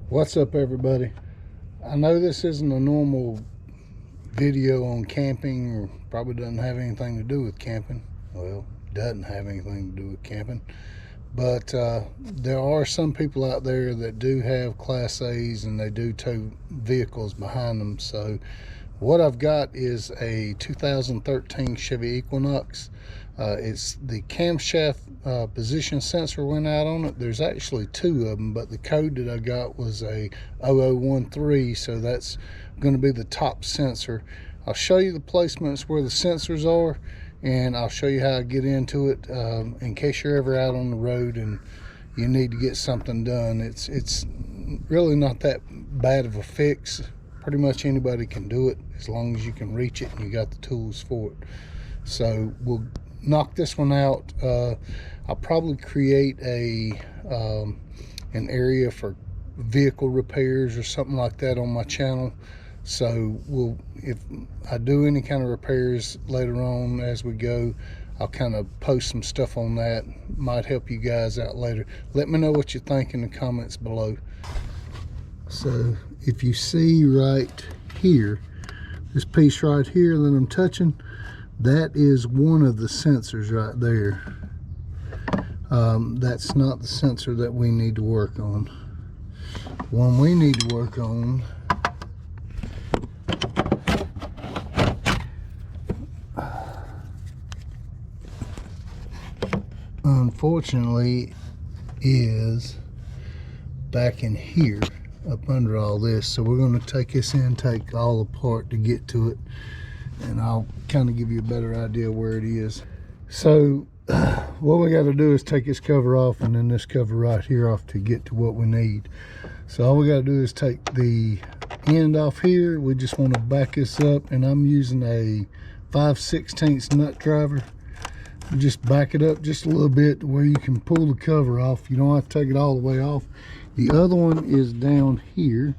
What's up, everybody? I know this isn't a normal video on camping, or probably doesn't have anything to do with camping. Well, doesn't have anything to do with camping, but there are some people out there that do have Class A's and they do tow vehicles behind them. So what I've got is a 2013 Chevy Equinox. It's the camshaft position sensor went out on it. There's actually two of them, but the code that I got was a 0013, so that's going to be the top sensor. I'll show you the placements where the sensors are, and I'll show you how I get into it in case you're ever out on the road and you need to get something done. It's really not that bad of a fix. Pretty much anybody can do it as long as you can reach it and you got the tools for it. So we'll knock this one out. I'll probably create an area for vehicle repairs or something like that on my channel. So if I do any kind of repairs later on as we go, I'll kind of post some stuff on that. Might help you guys out later. Let me know what you think in the comments below. So if you see right here, this piece right here that I'm touching, that is one of the sensors right there. That's not the sensor that we need to work on. One we need to work on unfortunately is back in here up under all this. So we're going to take this intake all apart to get to it, and I'll kind of give you a better idea where it is. So what we got to do is take this cover off and then this cover right here off to get to what we need. So all we got to do is take the end off here. We just want to back this up, and I'm using a 5/16 nut driver. Just back it up just a little bit to where you can pull the cover off. You don't have to take it all the way off. The other one is down here.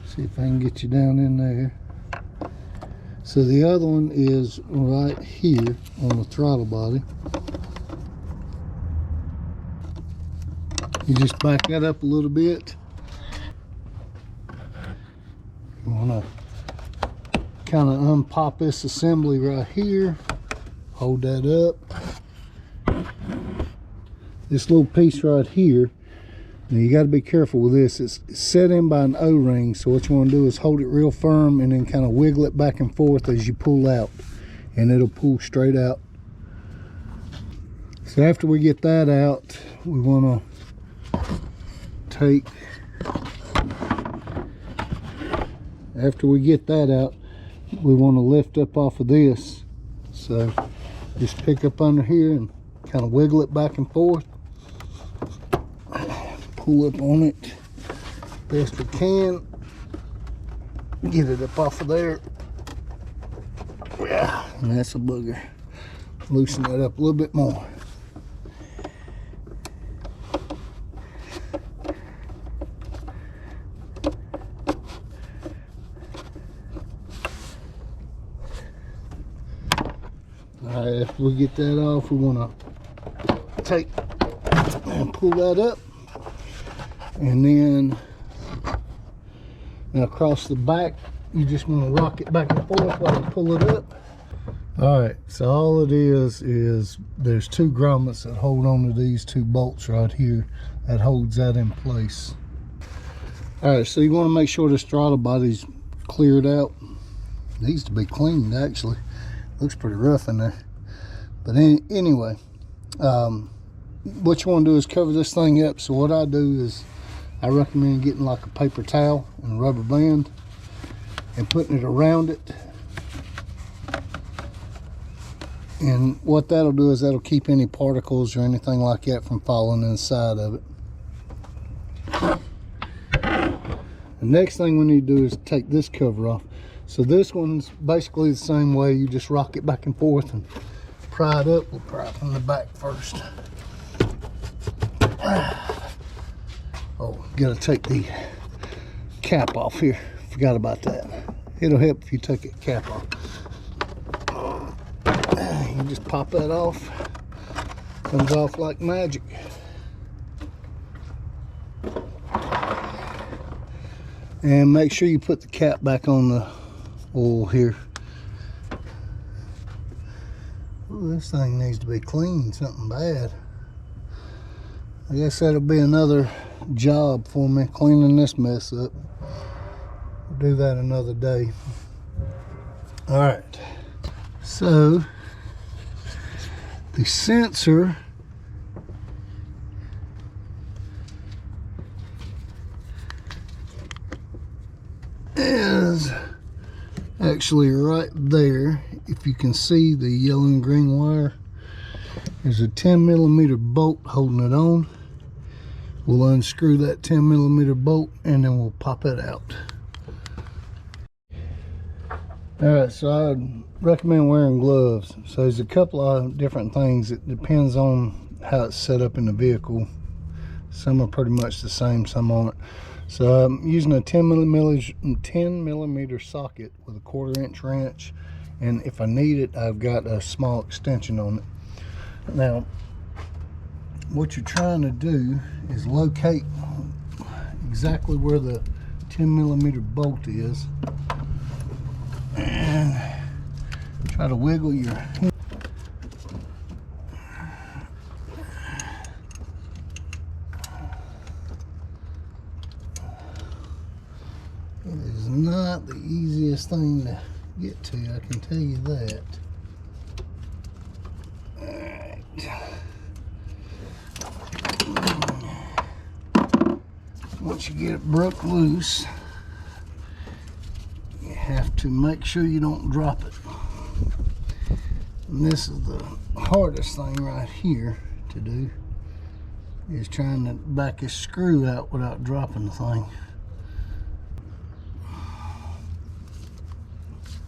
See if I can get you down in there. So the other one is right here on the throttle body. You just back that up a little bit. You want to kind of unpop this assembly right here. Hold that up. This little piece right here, now you got to be careful with this. It's set in by an O-ring, so what you want to do is hold it real firm and then kind of wiggle it back and forth as you pull out, and it'll pull straight out. So after we get that out, we want to take, after we get that out, we want to lift up off of this. So just pick up under here and kind of wiggle it back and forth. Pull up on it best we can. Get it up off of there. Yeah, and that's a booger. Loosen that up a little bit more. Alright, after we get that off, we want to take and pull that up, and then now across the back you just want to rock it back and forth while you pull it up. Alright, so all it is there's two grommets that hold on to these two bolts right here that holds that in place. Alright, so you want to make sure this throttle body's cleared out. It needs to be cleaned, actually. Looks pretty rough in there, but anyway, what you want to do is cover this thing up. So what I do is I recommend getting like a paper towel and a rubber band and putting it around it, and what that'll do is that'll keep any particles or anything like that from falling inside of it. The next thing we need to do is take this cover off. So this one's basically the same way. You just rock it back and forth and pry it up. We'll pry it from the back first. Oh, gotta take the cap off here. Forgot about that. It'll help if you take the cap off. You just pop that off. Comes off like magic. And make sure you put the cap back on the oil here. Ooh, this thing needs to be cleaned, something bad. I guess that'll be another job for me, cleaning this mess up. We'll do that another day. All right, so the sensor is actually right there. If you can see the yellow and green wire, there's a 10mm bolt holding it on. We'll unscrew that 10mm bolt and then we'll pop it out. Alright, so I'd recommend wearing gloves. So there's a couple of different things. It depends on how it's set up in the vehicle. Some are pretty much the same, some aren't. So I'm using a 10mm socket with a 1/4" wrench, and if I need it, I've got a small extension on it. Now, what you're trying to do is locate exactly where the 10mm bolt is, and try to wiggle your hand. It is not the easiest thing to get to, I can tell you that. Alright. Once you get it broke loose, you have to make sure you don't drop it. And this is the hardest thing right here to do, is trying to back this screw out without dropping the thing.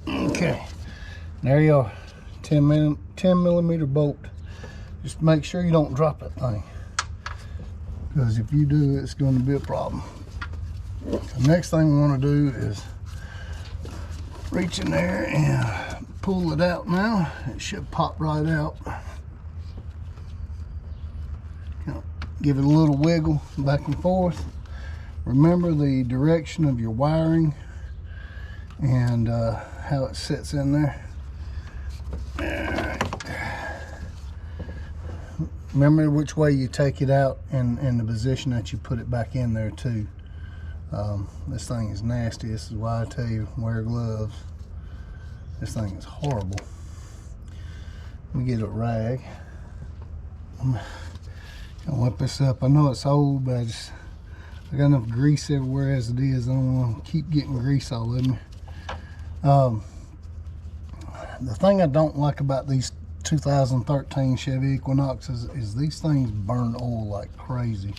Okay, there you are. 10mm bolt. Just make sure you don't drop that thing, because if you do, it's going to be a problem. The next thing we want to do is reach in there and pull it out. Now it should pop right out. Give it a little wiggle back and forth. Remember the direction of your wiring and how it sits in there. Remember which way you take it out and the position that you put it back in there too. This thing is nasty. This is why I tell you wear gloves. This thing is horrible. Let me get a rag. I'm gonna whip this up. I know it's old, but I got enough grease everywhere as it is. I don't want to keep getting grease all over me. The thing I don't like about these 2013 Chevy Equinoxes is these things burn oil like crazy.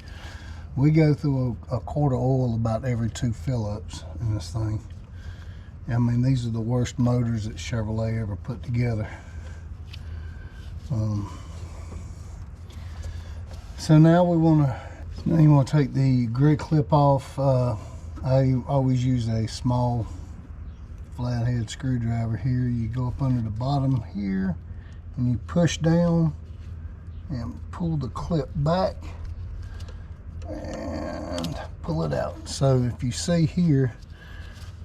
We go through a quart of oil about every 2 fill-ups in this thing. I mean, these are the worst motors that Chevrolet ever put together. So now you want to take the grid clip off. I always use a small flathead screwdriver here. You go up under the bottom here and you push down and pull the clip back and pull it out. So if you see here,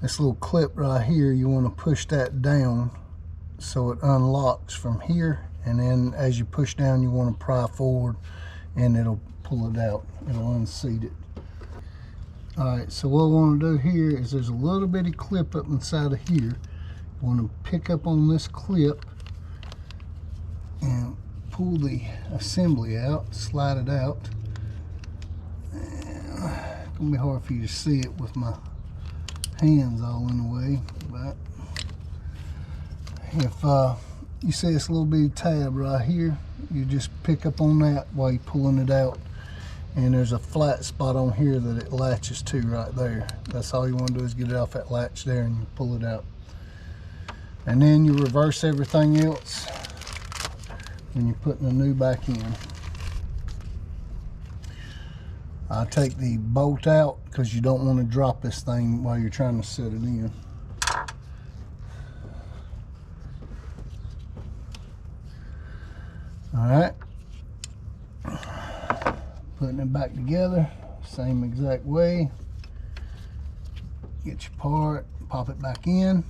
this little clip right here, you want to push that down so it unlocks from here, and then as you push down, you want to pry forward and it'll pull it out. It'll unseat it. Alright, so what I want to do here is there's a little bitty clip up inside of here. You want to pick up on this clip and pull the assembly out, slide it out. And it's going to be hard for you to see it with my hands all in the way, but if you see this little bitty tab right here, you just pick up on that while you're pulling it out, and there's a flat spot on here that it latches to right there. That's all you want to do, is get it off that latch there and you pull it out. And then you reverse everything else when you're putting the new back in. I take the bolt out because you don't want to drop this thing while you're trying to set it in. Alright, putting it back together, same exact way. Get your part, pop it back in.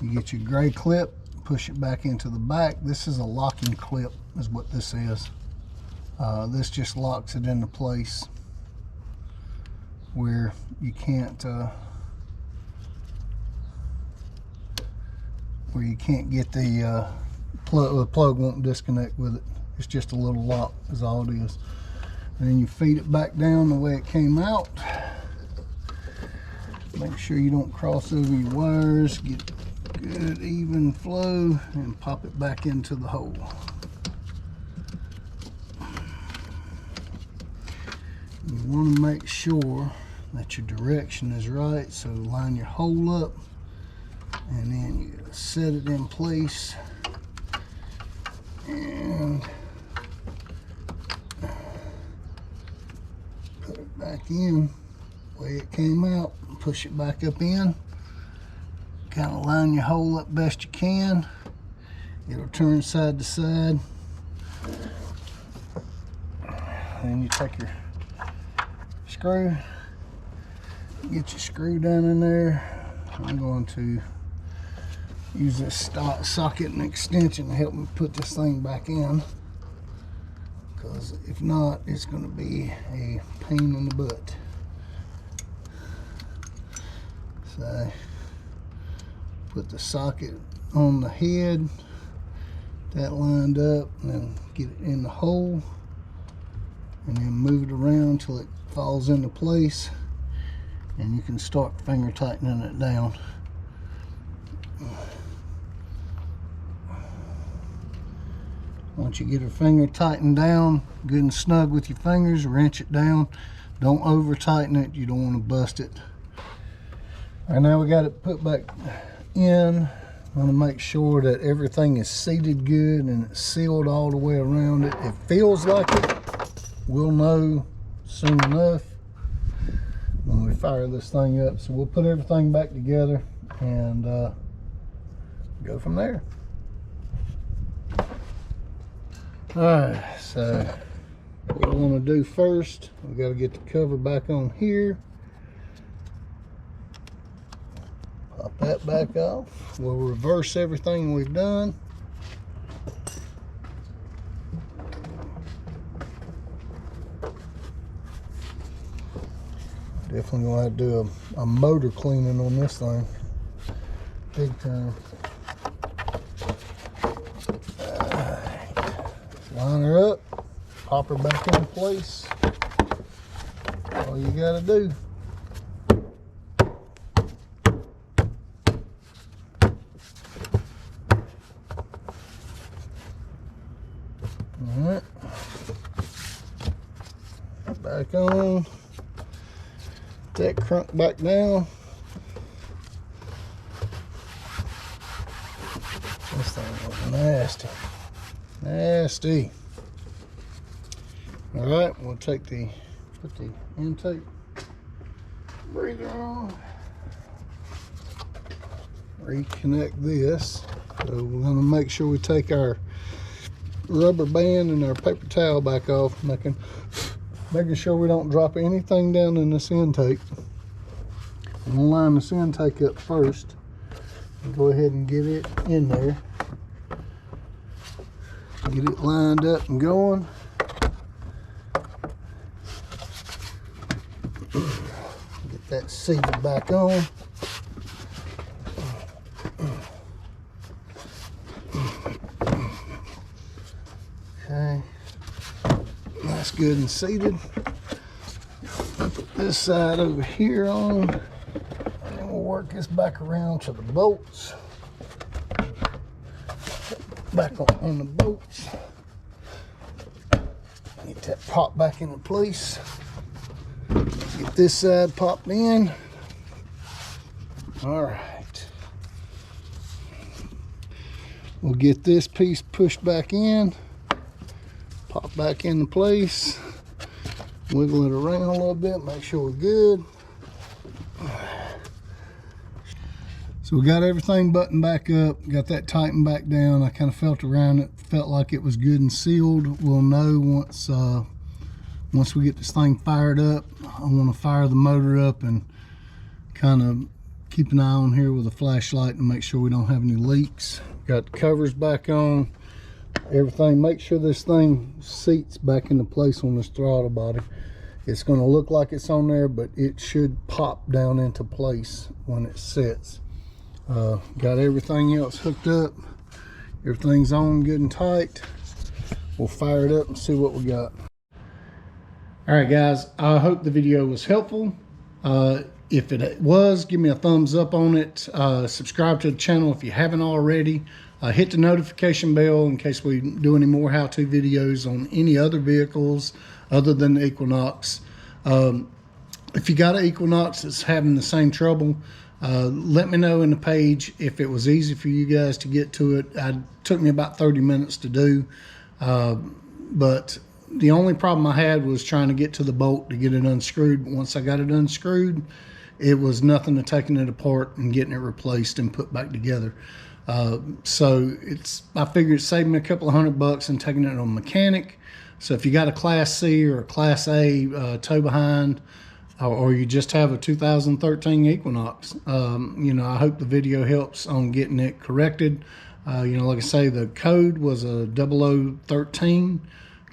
You get your gray clip, push it back into the back. This is a locking clip is what this is. This just locks it into place where you can't get the plug won't disconnect with it. It's just a little lock is all it is. And then you feed it back down the way it came out. Make sure you don't cross over your wires. Get good even flow and pop it back into the hole. You want to make sure that your direction is right, so line your hole up and then you set it in place and put it back in the way it came out and push it back up in. Kind of line your hole up best you can. It'll turn side to side. Then you take your screw, get your screw down in there. I'm going to use this socket and extension to help me put this thing back in, because if not, it's going to be a pain in the butt. So put the socket on the head, that lined up, and then get it in the hole, and then move it around till it falls into place, and you can start finger tightening it down. Once you get your finger tightened down good and snug with your fingers, wrench it down. Don't over tighten it, you don't want to bust it. All right, now we got it put back in. I'm going to make sure that everything is seated good and it's sealed all the way around it. It feels like it. We'll know soon enough when we fire this thing up. So we'll put everything back together and go from there. All right, so what I want to do first, we got to get the cover back on here. Pop that back off. We'll reverse everything we've done. Definitely gonna have to do a motor cleaning on this thing, big time. Line her up, pop her back in place. All you gotta do. All right, back on. That crunk back down. This thing looks nasty. Nasty. All right, we'll take put the intake breather on. Reconnect this. So we're gonna make sure we take our rubber band and our paper towel back off, making sure we don't drop anything down in this intake. I'm gonna line this intake up first and go ahead and get it in there. Get it lined up and going. Get that seated back on. Okay, that's good and seated. Put this side over here on, and then we'll work this back around to the bolts. Back on the bolts. Get that pop back into place. Get this side popped in. All right. We'll get this piece pushed back in. Pop back into place. Wiggle it around a little bit, make sure we're good. So we got everything buttoned back up, got that tightened back down. I kind of felt around it, felt like it was good and sealed. We'll know once we get this thing fired up. I want to fire the motor up and kind of keep an eye on here with a flashlight and make sure we don't have any leaks. Got the covers back on, everything. Make sure this thing seats back into place on this throttle body. It's going to look like it's on there, but it should pop down into place when it sits. Got everything else hooked up. Everything's on good and tight. We'll fire it up and see what we got. All right, guys, I hope the video was helpful. If it was, give me a thumbs up on it. Subscribe to the channel if you haven't already. Hit the notification bell in case we do any more how-to videos on any other vehicles other than the Equinox. If you got an Equinox that's having the same trouble, let me know in the page if it was easy for you guys to get to it. It took me about 30 minutes to do, but the only problem I had was trying to get to the bolt to get it unscrewed. But once I got it unscrewed, it was nothing to taking it apart and getting it replaced and put back together. So I figured it saved me a couple of $100 and taking it on a mechanic. So if you got a Class C or a Class A tow behind, or you just have a 2013 Equinox, you know, I hope the video helps on getting it corrected. You know, like I say, the code was a 0013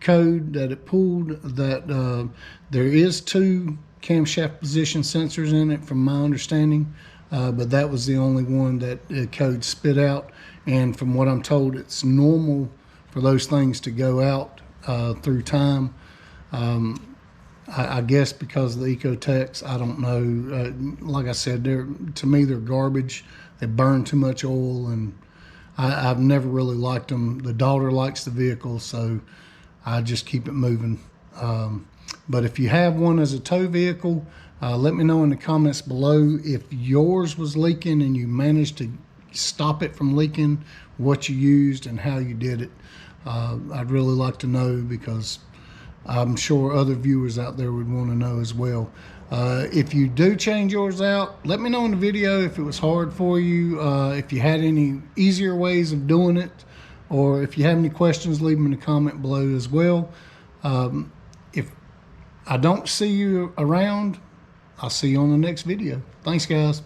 code that it pulled. That there is 2 camshaft position sensors in it, from my understanding, but that was the only one that the code spit out. And from what I'm told, it's normal for those things to go out through time. I guess because of the Ecotechs, I don't know. Like I said, to me they're garbage. They burn too much oil, and I've never really liked them. The daughter likes the vehicle, so I just keep it moving. But if you have one as a tow vehicle, let me know in the comments below if yours was leaking and you managed to stop it from leaking, what you used and how you did it. I'd really like to know, because I'm sure other viewers out there would want to know as well. If you do change yours out, let me know in the video if it was hard for you, if you had any easier ways of doing it, or if you have any questions, leave them in the comment below as well. If I don't see you around, I'll see you on the next video. Thanks, guys.